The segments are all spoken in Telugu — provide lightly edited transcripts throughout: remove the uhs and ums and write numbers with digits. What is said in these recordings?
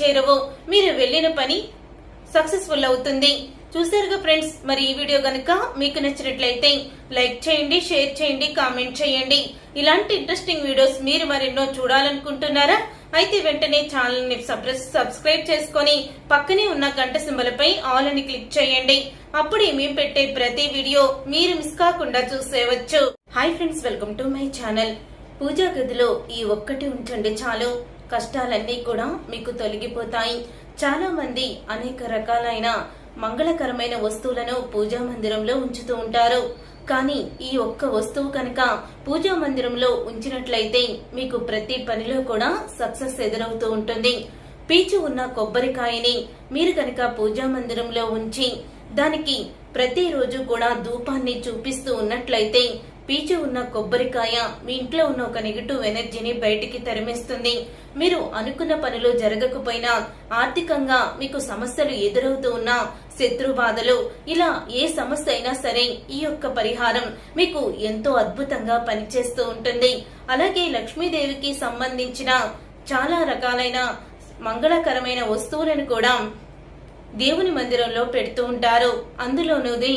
చేరవో మీరు వెళ్ళిన పని సక్సెస్ఫుల్ అవుతుంది. చూసారుగా ఫ్రెండ్స్, మరి ఈ వీడియో గనుక మీకు నచ్చినట్లయితే లైక్ చేయండి, షేర్ చేయండి, కామెంట్ చేయండి. ఇలాంటి ఇంట్రెస్టింగ్ వీడియోస్ మీరు మరెన్నో చూడాలనుకుంటున్నారా? అయితే వెంటనే ఛానల్ ని సబ్స్క్రైబ్ చేసుకొని పక్కనే ఉన్న గంట సింబల్ పై ఆల్ అని క్లిక్ చేయండి. అప్పుడే మేము పెట్టే ప్రతి వీడియో మీరు మిస్ కాకుండా చూసేయవచ్చు. Hi friends, welcome to my channel. పూజా గదిలో ఈ ఒక్కటి ఉంచండి చాలు, కష్టాలన్నీ కూడా మీకు తొలగిపోతాయి. చాలా మంది అనేక రకాలైన మంగళకరమైన వస్తువులను పూజా మందిరంలో ఉంచుతూ ఉంటారు. కానీ ఈ ఒక్క వస్తువు కనుక పూజా మందిరంలో ఉంచినట్లయితే మీకు ప్రతి పనిలో కూడా సక్సెస్ ఎదురవుతూ ఉంటుంది. పీచు ఉన్న కొబ్బరికాయని మీరు కనుక పూజా మందిరంలో ఉంచి దానికి ప్రతిరోజు కూడా ధూపాన్ని చూపిస్తూ ఉన్నట్లయితే పీచు ఉన్న కొబ్బరికాయ మీ ఇంట్లో ఉన్న ఒక నెగటివ్ ఎనర్జీని బయటికి తరిమేస్తుంది. మీరు అనుకున్న పనులు జరగకపోయినా, ఆర్థికంగా మీకు సమస్యలు ఎదురవుతూ ఉన్నా, శత్రు బాధలు, ఇలా ఏ సమస్య అయినా సరే ఈ యొక్క పరిహారం మీకు ఎంతో అద్భుతంగా పనిచేస్తూ ఉంటుంది. అలాగే లక్ష్మీదేవికి సంబంధించిన చాలా రకాలైన మంగళకరమైన వస్తువులను కూడా దేవుని మందిరంలో పెడుతూ ఉంటారు. అందులోనూది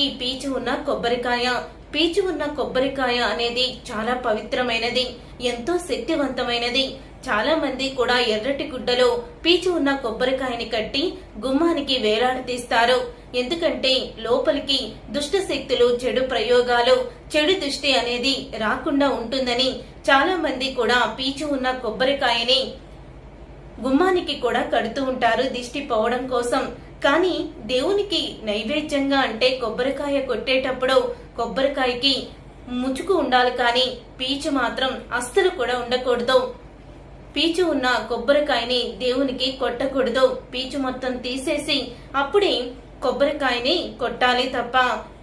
ఈ పీచు ఉన్న కొబ్బరికాయ. పీచు ఉన్న కొబ్బరికాయ అనేది చాలా పవిత్రమైనది, ఎంతో శక్తివంతమైనది. చాలా మంది కూడా ఎర్రటి గుడ్డలో పీచు ఉన్న కొబ్బరికాయని కట్టి గుమ్మానికి వేలాడదీస్తారు. ఎందుకంటే లోపలికి దుష్ట శక్తులు, చెడు ప్రయోగాలు, చెడు దృష్టి అనేది రాకుండా ఉంటుందని చాలా మంది కూడా పీచు ఉన్న కొబ్బరికాయని గుమ్మానికి కూడా కడుతూ ఉంటారు దిష్టి పోవడం కోసం. కానీ దేవునికి నైవేద్యంగా అంటే కొబ్బరికాయ కొట్టేటప్పుడు కొబ్బరికాయకి ముచుకు ఉండాలి, కానీ పీచు మాత్రం అస్సలు కూడా ఉండకూడదు. పీచు ఉన్న కొబ్బరికాయని దేవునికి కొట్టకూడదు. పీచు మొత్తం తీసేసి అప్పుడే కొబ్బరికాయని కొట్టాలి తప్ప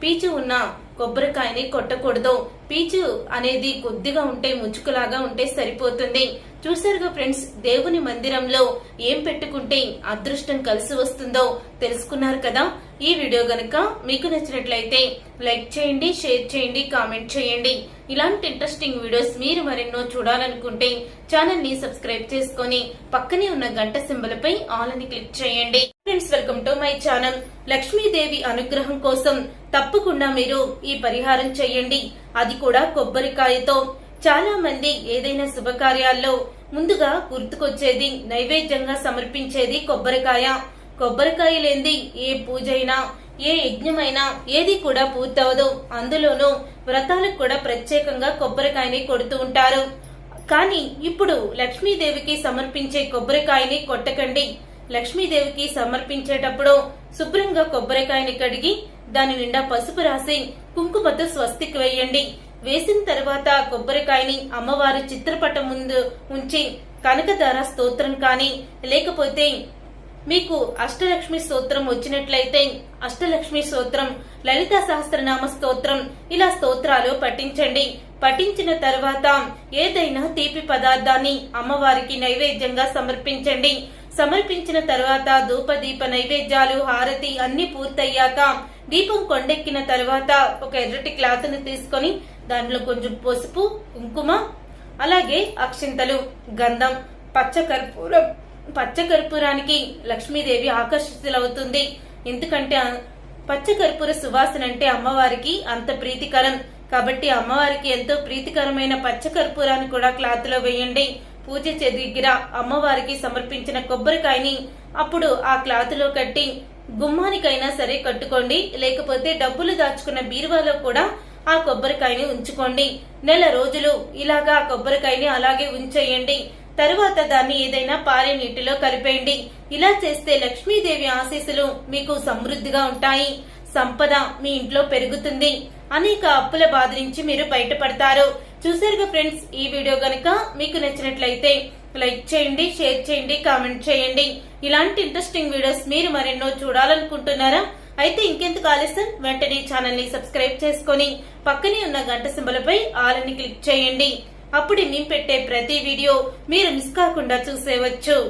పీచు ఉన్న కొబ్బరికాయని కొట్టకూడదు. పీచు అనేది కొద్దిగా ఉంటే, ముచుకులాగా ఉంటే సరిపోతుంది. చూసారుగా ఫ్రెండ్స్, దేవుని మందిరంలో ఏం పెట్టుకుంటే అదృష్టం కలిసి వస్తుందో తెలుసుకున్నారు కదా. ఈ వీడియో గనుక మీకు నచ్చినట్లయితే లైక్ చేయండి, షేర్ చేయండి, కామెంట్ చేయండి. ఇలాంటి ఇంట్రెస్టింగ్ వీడియోస్ మీరు మరెన్నో చూడాలనుకుంటే ఛానల్ ని సబ్స్క్రైబ్ చేసుకొని పక్కనే ఉన్న గంట సింబల్ పై ఆల్ అని క్లిక్ చేయండి. Friends, welcome to my channel. Lakshmidevi అనుగ్రహం కోసం తప్పకుండా మీరు ఈ పరిహారం చేయండి, అది కూడా కొబ్బరికాయతో. చాలా మంది ఏదైనా శుభకార్యాల్లో ముందుగా గుర్తుకొచ్చేది, నైవేద్యంగా సమర్పించేది కొబ్బరికాయ. కొబ్బరికాయ లేనిది ఏ పూజైనా, ఏ యజ్ఞమైనా ఏది కూడా పూర్తవదు. అందులోనూ వ్రతాలకు కూడా ప్రత్యేకంగా కొబ్బరికాయని కొడుతూ ఉంటారు. కానీ ఇప్పుడు లక్ష్మీదేవికి సమర్పించే కొబ్బరికాయని కొట్టకండి. లక్ష్మీదేవికి సమర్పించేటప్పుడు శుభ్రంగా కొబ్బరికాయని కడిగి దాని నిండా పసుపు రాసి కుంకుమతో స్వస్తికి వేయండి. వేసిన తర్వాత కొబ్బరికాయని అమ్మవారి చిత్రపటం ముందు ఉంచి కనకధార స్తోత్రం కానీ, లేకపోతే మీకు అష్టలక్ష్మి స్తోత్రం వచ్చినట్లయితే అష్టలక్ష్మి స్తోత్రం, లలిత సహస్రనామ స్తోత్రం, ఇలా స్తోత్రాలు పఠించండి. పఠించిన తర్వాత ఏదైనా తీపి పదార్థాన్ని అమ్మవారికి నైవేద్యంగా సమర్పించండి. సమర్పించిన తర్వాత ధూపదీప నైవేద్యాలు, హారతి అన్ని పూర్తయ్యాక దీపం కొండెక్కిన తర్వాత ఒక ఎర్రటి క్లాత్ ను తీసుకొని దానిలో కొంచెం పసుపు, కుంకుమ, అలాగే అక్షింతలు, గంధం, పచ్చకర్పూరానికి లక్ష్మీదేవి ఆకర్షితులవుతుంది. ఎందుకంటే పచ్చకర్పూర సువాసన అంటే అమ్మవారికి అంత ప్రీతికరం. కాబట్టి అమ్మవారికి ఎంతో ప్రీతికరమైన పచ్చకర్పూరాన్ని కూడా క్లాత్ లో వేయండి. పూజ దగ్గర అమ్మవారికి సమర్పించిన కొబ్బరికాయని అప్పుడు ఆ క్లాత్ లో కట్టి గుమ్మానికైనా సరే కట్టుకోండి, లేకపోతే డబ్బులు దాచుకున్న బీరువాలో కూడా ఆ కొబ్బరికాయని ఉంచుకోండి. నెల రోజులు ఇలాగా ఆ కొబ్బరికాయని అలాగే ఉంచేయండి. తరువాత దాన్ని ఏదైనా పారే నీటిలో కలిపేయండి. ఇలా చేస్తే లక్ష్మీదేవి ఆశీస్సులు మీకు సమృద్ధిగా ఉంటాయి. సంపద మీ ఇంట్లో పెరుగుతుంది. అనేక అప్పుల బాధ నుంచి మీరు బయటపడతారు. చూసారుగా ఫ్రెండ్స్, ఈ వీడియో గనుక మీకు నచ్చినట్లయితే లైక్ చేయండి, షేర్ చేయండి, కామెంట్ చేయండి. ఇలాంటి ఇంట్రెస్టింగ్ వీడియోస్ మీరు మరెన్నో చూడాలనుకుంటున్నారా? అయితే ఇంకెందుకు ఆలస్యం, వెంటనే ఛానల్ ని సబ్స్క్రైబ్ చేసుకొని పక్కనే ఉన్న గంట సింబల్ పై ఆల్ అని క్లిక్ చేయండి. అప్పుడు మేము పెట్టే ప్రతి వీడియో మీరు మిస్ కాకుండా చూసేయవచ్చు.